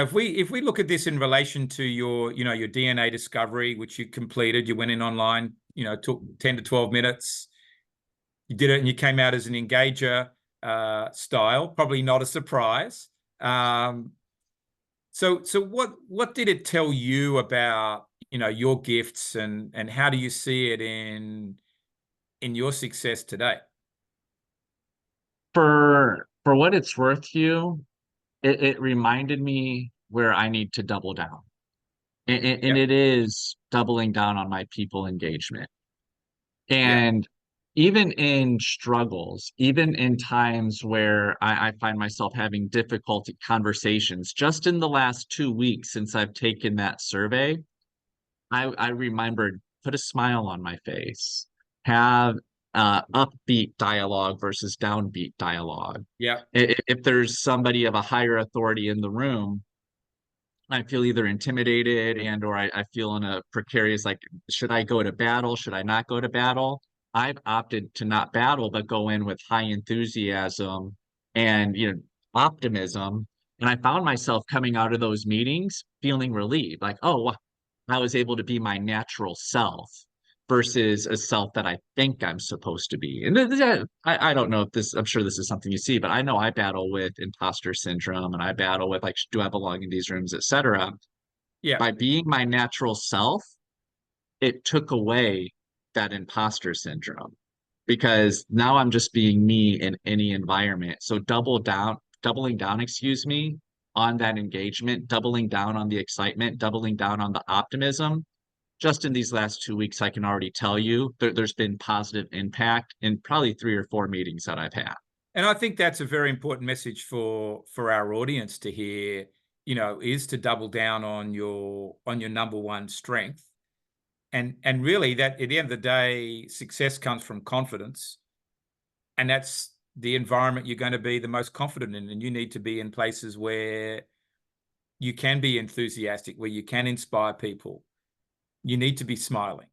if we look at this in relation to your DNA discovery, which you completed, you went in online, took 10 to 12 minutes, you did it, and you came out as an engager style, probably not a surprise. So what did it tell you about, your gifts, and how do you see it in your success today? For what it's worth, it reminded me where I need to double down. And Yeah, it is doubling down on my people engagement. yeah, And even in struggles, even in times where I find myself having difficult conversations, just in the last 2 weeks since I've taken that survey, I remembered put a smile on my face, have upbeat dialogue versus downbeat dialogue. yeah, If there's somebody of a higher authority in the room, I feel either intimidated and or I feel in a precarious, like, should I go to battle? Should I not go to battle? I've opted to not battle, but go in with high enthusiasm and optimism. And I found myself coming out of those meetings feeling relieved, like, oh, wow, I was able to be my natural self versus a self that I think I'm supposed to be. And I don't know if this, I'm sure this is something you see, but I know I battle with imposter syndrome and I battle with, like, do I belong in these rooms, etc. yeah. By being my natural self, it took away that imposter syndrome because now I'm just being me in any environment. So doubling down, excuse me, on that engagement, doubling down on the excitement, doubling down on the optimism. Just in these last 2 weeks, I can already tell you there's been positive impact in probably 3 or 4 meetings that I've had. And I think that's a very important message for our audience to hear, is to double down on your number one strength. And really, that at the end of the day, success comes from confidence. And that's the environment you're going to be the most confident in. And you need to be in places where you can be enthusiastic, where you can inspire people. You need to be smiling.